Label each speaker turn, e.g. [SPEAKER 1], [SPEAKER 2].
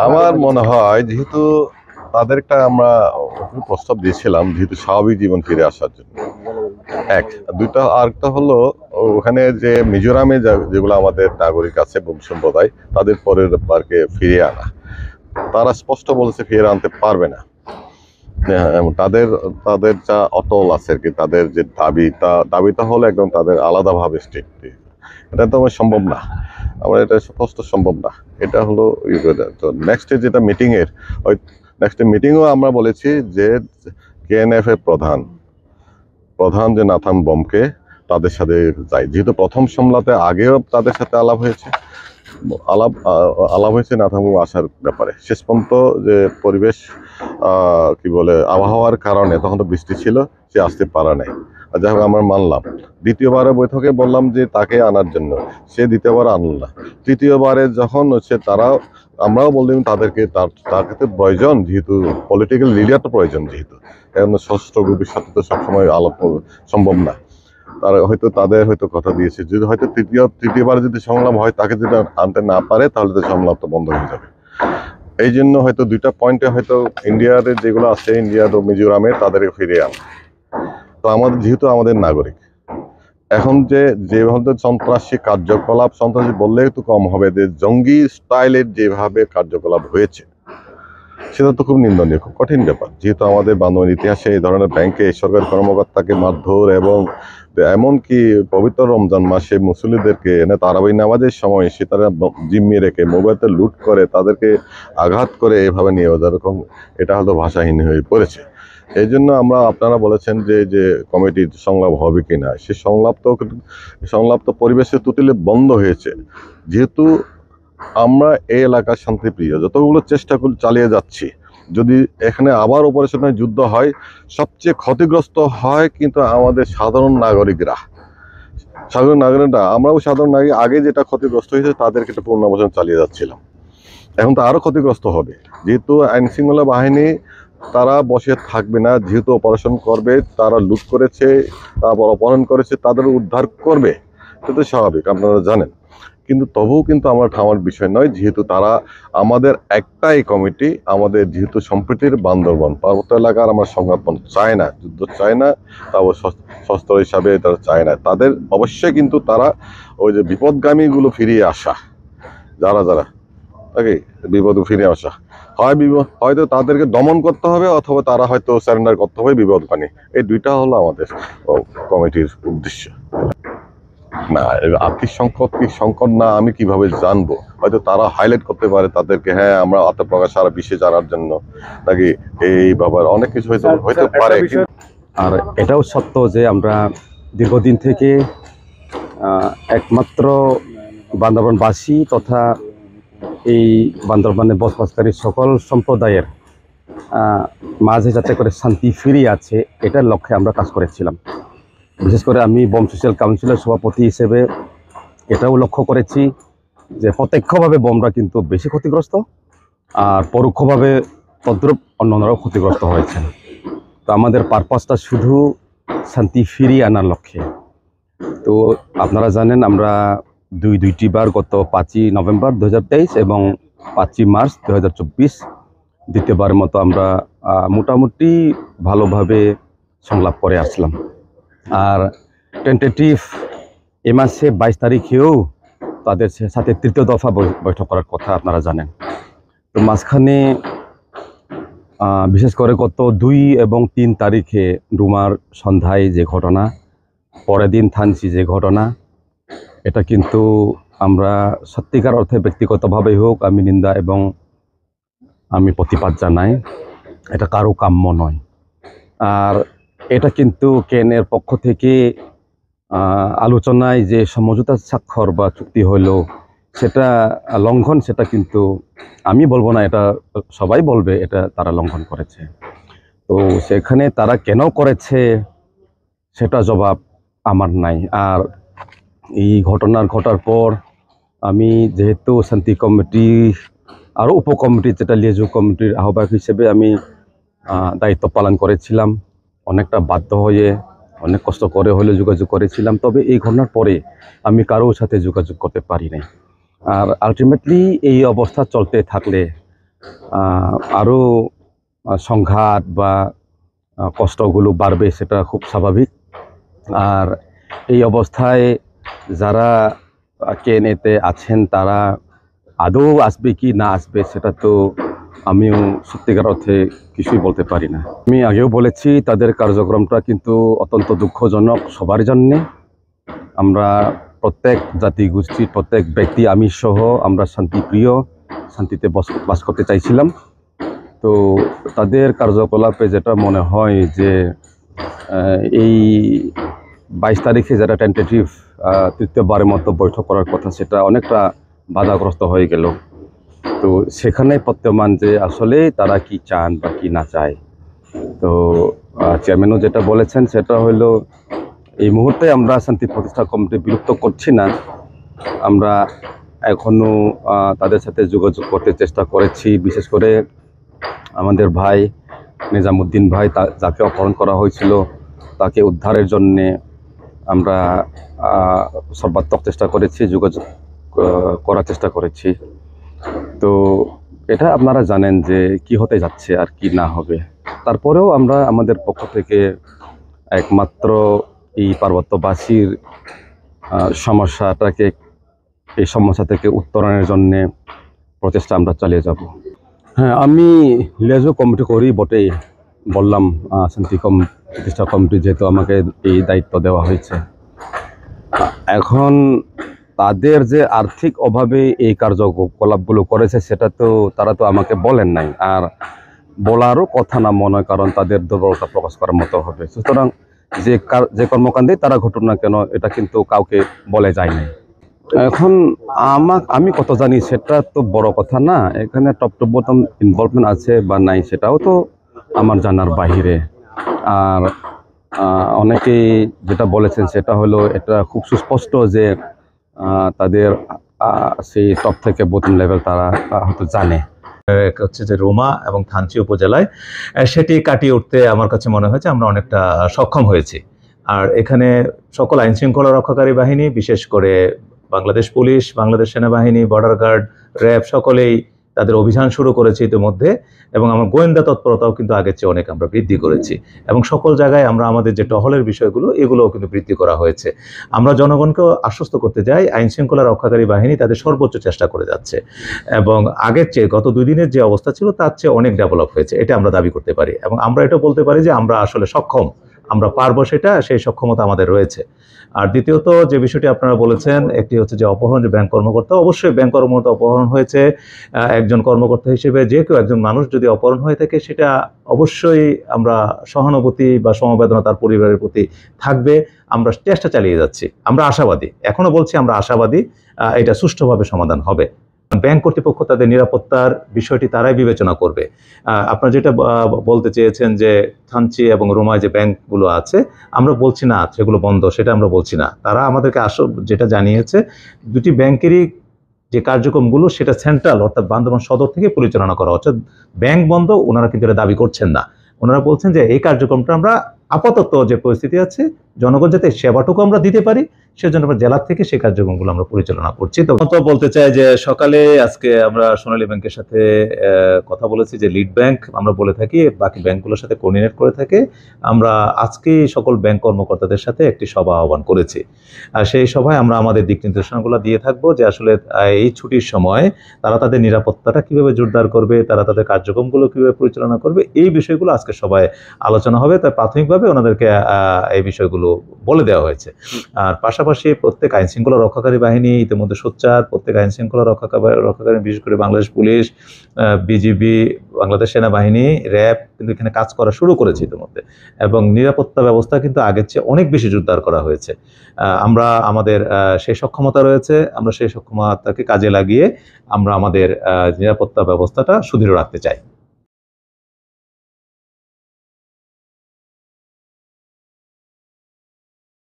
[SPEAKER 1] আমার মনে হয় যেহেতু তাদের একটা আমরা প্রস্তাব দিয়েছিলাম যেহেতু স্বাভাবিক জীবন ফিরে আসার জন্য এক দুইটা আরেকটা হলো ওখানে যে মিজোরামে যেগুলো আমাদের নাগরিক আছে বং সম্প্রদায় তাদের পরের পার্কে ফিরিয়ে আনা তারা স্পষ্ট বলেছে ফিরিয়ে আনতে পারবে না। তাদের তাদের যা অটল আছে আর কি তাদের যে দাবিটা হলো একদম তাদের আলাদাভাবে স্টেট এটা তো সম্ভব না। আমরা এটা স্পষ্ট সম্ভব না। এটা হলো তো নেক্সট যেটা মিটিং এর ওই নেক্সট মিটিংও আমরা বলেছি যে কেএনএফ এর প্রধান যে নাথান বমকে তাদের সাথে যাই যেহেতু প্রথম সমলাতে আগেও তাদের সাথে আলাপ হয়েছে নাথান বম আসার ব্যাপারে শেষ পর্যন্ত যে পরিবেশ কি বলে আবহাওয়ার কারণে তখন তো বৃষ্টি ছিল সে আসতে পারা নাই। যাই হোক আমরা মানলাম। দ্বিতীয়বারের বৈঠকে বললাম যে তাকে আনার জন্য সে দ্বিতীয়বার আনল না। তৃতীয়বারে যখন হচ্ছে আমরাও বললাম তাকে তো প্রয়োজন যেহেতু পলিটিক্যাল লিডার তো প্রয়োজন যেহেতু এখন সশস্ত্র গ্রুপের সাথে তো সবসময় আলাপ সম্ভব না। তাদের হয়তো কথা দিয়েছে যদি হয়তো তৃতীয়বার যদি সংলাপ হয় তাকে যদি আনতে না পারে তাহলে তো সংলাপ তো বন্ধ হয়ে যাবে। এই জন্য হয়তো দুইটা পয়েন্টে হয়তো ইন্ডিয়ার যেগুলো আছে ইন্ডিয়া ও মিজোরামে তাদেরকে ফিরিয়ে আন। তো যেহেতু আমাদের নাগরিক এখন যেভাবে সন্ত্রাসী কার্যকলাপ সন্ত্রাসী বললে একটু কম হবে যে জঙ্গি স্টাইলের যেভাবে কার্যকলাপ হয়েছে সেটা তো খুব নিন্দনীয় খুব কঠিন ব্যাপার যেহেতু আমাদের বান্ধবীর ইতিহাসে এই ধরনের ব্যাংকে সরকারি কর্মকর্তাকে মারধর এবং এমনকি পবিত্র রমজান মাসে মুসলিমদেরকে এনে তারাবি নামাজের সময় সে তারা জিম্মি রেখে মোবাইলতে লুট করে তাদেরকে আঘাত করে এভাবে নিয়ে যেরকম এটা হয়তো ভাষাহীন হয়ে পড়েছে। এই জন্য আপনারা বলেছেন যে কমিটির সংলাপ হবে কিনা সে সংলাপ তো পরিবেশের তুতিলে বন্ধ হয়েছে যেহেতু আমরা এই এলাকার শান্তিপ্রিয় যতগুলো চেষ্টা করে চালিয়ে যাচ্ছি যদি এখানে আবার অপারেশনে যুদ্ধ হয় সবচেয়ে ক্ষতিগ্রস্ত হয় কিন্তু আমাদের সাধারণ নাগরিকরা আমরাও সাধারণ নাগরিক আগে যেটা ক্ষতিগ্রস্ত হয়েছে তাদেরকে একটা পুনর্বাসন চালিয়ে যাচ্ছিলাম এখন তো আরো ক্ষতিগ্রস্ত হবে যেহেতু আইন শৃঙ্খলা বাহিনী তারা বসে থাকবে না যেহেতু অপারেশন করবে তারা লুট করেছে তারপর অপহরণ করেছে তাদের উদ্ধার করবে সেটা স্বাভাবিক আপনারা জানেন কিন্তু তবুও কিন্তু আমরা থামার বিষয় নয় যেহেতু তারা আমাদের একটাই কমিটি আমাদের যেহেতু সম্প্রীতির বান্দরবন পার্বত্য এলাকার আমরা সংঘাতন চায় না যুদ্ধ চায় না তারপর শস্ত্র হিসাবে তারা চায় না তাদের অবশ্যই কিন্তু তারা ওই যে বিপদগামীগুলো ফিরিয়ে আসা যারা ওকে বিপদ ফিরে আসা হয়তো তাদেরকে দমন করতে হবে অথবা তারা হয়তো সারেন্ডার করতে হবে বিপদগামী এই দুইটা হলো আমাদের কমিটির উদ্দেশ্য। না আর্থিক সংকট না আমি কিভাবে জানবো হয়তো তারা হাইলাইট করতে পারে তাদেরকে হ্যাঁ আমরা আত্মপ্রকাশ সারা বিশ্বে জানার জন্য নাকি এই ব্যাপার অনেক কিছু হয়তো পারে।
[SPEAKER 2] আর এটাও সত্য যে আমরা দীর্ঘদিন থেকে একমাত্র বান্দরবানবাসী তথা এই বান্দরবানে বসবাসকারী সকল সম্প্রদায়ের মাঝে যাতে করে শান্তি ফিরিয়ে আছে এটার লক্ষ্যে আমরা কাজ করেছিলাম। বিশেষ করে আমি বম সোশ্যাল কাউন্সিলের সভাপতি হিসেবে এটাও লক্ষ্য করেছি যে প্রত্যক্ষভাবে বমরা কিন্তু বেশি ক্ষতিগ্রস্ত আর পরোক্ষভাবে তদ্রুপ অন্যান্যরাও ক্ষতিগ্রস্ত হয়েছে। তো আমাদের পারপাসটা শুধু শান্তি ফিরিয়ে আনার লক্ষ্যে। তো আপনারা জানেন আমরা দুইটি বার গত 5ই নভেম্বর 2023 এবং 5ই মার্চ 2024 দ্বিতীয়বারের মতো আমরা মোটামুটি ভালোভাবে সংলাপ করে আসলাম। আর টেন্টেটিভ এ মাসে 22 তারিখেও তাদের সাথে তৃতীয় দফা বৈঠক করার কথা আপনারা জানেন। তো মাঝখানে বিশেষ করে গত 2 এবং 3 তারিখে রুমার সন্ধ্যায় যে ঘটনা পরের দিন থানচি যে ঘটনা এটা কিন্তু আমরা সত্যিকার অর্থে ব্যক্তিগতভাবেই হোক আমি নিন্দা এবং আমি প্রতিবাদ জানাই। এটা কারো কাম্য নয়। আর এটা কিন্তু কেনের পক্ষ থেকে আলোচনায় যে সমঝোতা স্বাক্ষর বা চুক্তি হলো সেটা লঙ্ঘন সেটা কিন্তু আমি বলবো না এটা সবাই বলবে এটা তারা লঙ্ঘন করেছে। তো সেখানে তারা কেন করেছে সেটা জবাব আমার নাই। আর এই ঘটার পর আমি যেহেতু শান্তি কমিটি আরও উপকমিটি যেটা লিয়াজু কমিটির আহ্বায়ক হিসেবে আমি দায়িত্ব পালন করেছিলাম অনেকটা বাধ্য হয়ে অনেক কষ্ট করে হলেও যোগাযোগ করেছিলাম। তবে এই ঘটনার পরে আমি কারোর সাথে যোগাযোগ করতে পারি নাই। আর আলটিমেটলি এই অবস্থা চলতে থাকলে আরও সংঘাত বা কষ্টগুলো বাড়বে, সেটা খুব স্বাভাবিক। আর এই অবস্থায় যারা কেনেতে আছেন তারা আদৌ আসবে কি না আসবে সেটা তো আমিও সত্যিকার অর্থে কিছুই বলতে পারি না। আমি আগেও বলেছি, তাদের কার্যক্রমটা কিন্তু অত্যন্ত দুঃখজনক সবার জন্যে। আমরা প্রত্যেক জাতিগোষ্ঠীর প্রত্যেক ব্যক্তি, আমি সহ, আমরা শান্তিপ্রিয়, শান্তিতে বাস করতে চাইছিলাম। তো তাদের কার্যকলাপে যেটা মনে হয় যে এই 22 তারিখে যেটা টেন্টেটিভ তৃতীয়বারের মতো বৈঠক করার কথা, সেটা অনেকটা বাধাগ্রস্ত হয়ে গেল। তো সেখানে প্রত্যমান যে আসলে তারা কি চান বা কি না চায়। তো চেয়ারম্যানও যেটা বলেছেন সেটা হলো, এই মুহূর্তে আমরা শান্তি প্রতিষ্ঠা কমিটি বিলুপ্ত করছি না। আমরা এখনও তাদের সাথে যোগাযোগ করতে চেষ্টা করেছি, বিশেষ করে আমাদের ভাই নিজামুদ্দিন ভাই, যাকে অপহরণ করা হয়েছিল, তাকে উদ্ধারের জন্যে আমরা সর্বাত্মক চেষ্টা করেছি, যোগাযোগ করার চেষ্টা করেছি। তো এটা আপনারা জানেন যে কি হতে যাচ্ছে আর কি না হবে। তারপরেও আমরা আমাদের পক্ষ থেকে একমাত্র এই পার্বত্যবাসীর সমস্যাটাকে, এই সমস্যা থেকে উত্তরণের জন্যে প্রচেষ্টা আমরা চালিয়ে যাব। হ্যাঁ, আমি লেজো কমিটি করি বটেই, বললাম শান্তি প্রতিষ্ঠা কমিটি যেহেতু আমাকে এই দায়িত্ব দেওয়া হয়েছে। এখন তাদের যে আর্থিক অভাবে এই কার্যকলাপগুলো করেছে সেটা তো তারা তো আমাকে বলেন নাই, আর বলারও কথা না মনে হয়, কারণ তাদের দুর্বলতা প্রকাশ করার মতো হবে। সুতরাং যে কর্মকাণ্ডে তারা ঘটুন না কেন, এটা কিন্তু কাউকে বলে যায় নাই। এখন আমি কত জানি সেটা তো বড় কথা না, এখানে টপ টু বটম ইনভলভমেন্ট আছে বা নাই সেটাও তো আমার জানার বাহিরে। আর অনেকেই যেটা বলেছেন সেটা হলো, এটা খুব সুস্পষ্ট যে তাদের সেই টপ থেকে বটম লেভেল তারা হয়তো জানে।
[SPEAKER 3] হচ্ছে যে রোমা এবং থানচি উপজেলায় সেটি কাটিয়ে উঠতে আমার কাছে মনে হয়েছে আমরা অনেকটা সক্ষম হয়েছি। আর এখানে সকল আইন শৃঙ্খলা রক্ষাকারী বাহিনী, বিশেষ করে বাংলাদেশ পুলিশ, বাংলাদেশ সেনাবাহিনী, বর্ডার গার্ড, র্যাব, সকলেই তাদের অভিযান শুরু করেছে ইতিমধ্যে। এবং আমার গোয়েন্দা তৎপরতাও কিন্তু আগের চেয়ে অনেক আমরা বৃদ্ধি করেছি। এবং সকল জায়গায় আমরা আমাদের যে টহলের বিষয়গুলো, এগুলোও কিন্তু বৃদ্ধি করা হয়েছে। আমরা জনগণকেও আশ্বস্ত করতে যাই, আইন শৃঙ্খলা রক্ষাকারী বাহিনী তাদের সর্বোচ্চ চেষ্টা করে যাচ্ছে এবং আগের চেয়ে গত 2 দিনের যে অবস্থা ছিল তার চেয়ে অনেক ডেভেলপ হয়েছে, এটা আমরা দাবি করতে পারি। এবং আমরা এটা বলতে পারি যে আমরা আসলে সক্ষম, আমরা পারবো, সেই সক্ষমতা আমাদের রয়েছে। আর দ্বিতীয়ত যে বিষয়টি আপনারা বলেছেন, একটি হচ্ছে যে অপহরণ, যে ব্যাংক কর্মকর্তা, অবশ্যই ব্যাংক কর্মকর্তা অপহরণ হয়েছে। একজন কর্মকর্তা হিসেবে যে কেউ একজন মানুষ যদি অপহরণ হয়ে থাকে, সেটা অবশ্যই আমরা সহানুভূতি বা সমবেদনা তার পরিবারের প্রতি থাকবে। আমরা চেষ্টা চালিয়ে যাচ্ছি, আমরা আশাবাদী, এখনো বলছি আমরা আশাবাদী এটা সুষ্ঠুভাবে সমাধান হবে। ব্যাংক কর্তৃপক্ষ তাদের নিরাপত্তার বিষয়টি তারাই বিবেচনা করবে। আপনারা যেটা বলতে চেয়েছেন যে থানচি এবং রোমায় যে ব্যাংকগুলো আছে, আমরা বলছি না সেগুলো বন্ধ, সেটা আমরা বলছি না। তারা আমাদেরকে যেটা জানিয়েছে, 2টি ব্যাংকেরই যে কার্যক্রমগুলো সেটা সেন্ট্রাল, অর্থাৎ বান্দরবান সদর থেকে পরিচালনা করা হচ্ছে। ব্যাংক বন্ধ ওনারা কিন্তু এটা দাবি করছেন না। ওনারা বলছেন যে এই কার্যক্রমটা আমরা আপাতত যে পরিস্থিতি আছে, জনগণ যাতে সেবাটুকু আমরা দিতে পারি, সেজন্য আমরা জেলা থেকে সেই কার্যক্রমগুলো আমরা পরিচালনা করছি। তো বলতে চাই যে সকালে আজকে আমরা সোনালী ব্যাংকের সাথে কথা বলেছি, যে লিড ব্যাংক আমরা বলে থাকি, বাকি ব্যাংকগুলোর সাথে কোঅর্ডিনেট করে থাকি। আমরা আজকে সকল ব্যাংক কর্মকর্তাদের সাথে একটি সভা আহ্বান করেছি। আর সেই সভায় আমরা আমাদের দিক নির্দেশনাগুলো দিয়ে থাকবো, যে আসলে এই ছুটির সময় তারা তাদের নিরাপত্তাটা কিভাবে জোরদার করবে, তারা তাদের কার্যক্রমগুলো কিভাবে পরিচালনা করবে, এই বিষয়গুলো আজকে সবাই আলোচনা হবে। তাই প্রাথমিকভাবে ওনাদেরকে এই বিষয়গুলো বলে দেওয়া হয়েছে। আর পাশাপাশি প্রত্যেক আইন শৃঙ্খলা রক্ষাকারী বাহিনী ইতিমধ্যে সোচ্চার, প্রত্যেক আইন শৃঙ্খলা রক্ষাকারী, বিশেষ করে বাংলাদেশ পুলিশ, বিজিবি, বাংলাদেশ সেনাবাহিনী, র্যাব কিন্তু এখানে কাজ করা শুরু করেছে ইতিমধ্যে। এবং নিরাপত্তা ব্যবস্থা কিন্তু আগের চেয়ে অনেক বেশি জোরদার করা হয়েছে। আমরা আমাদের সেই সক্ষমতা রয়েছে, আমরা সেই সক্ষমতাকে কাজে লাগিয়ে আমরা আমাদের নিরাপত্তা ব্যবস্থাটা সুদৃঢ় রাখতে চাই।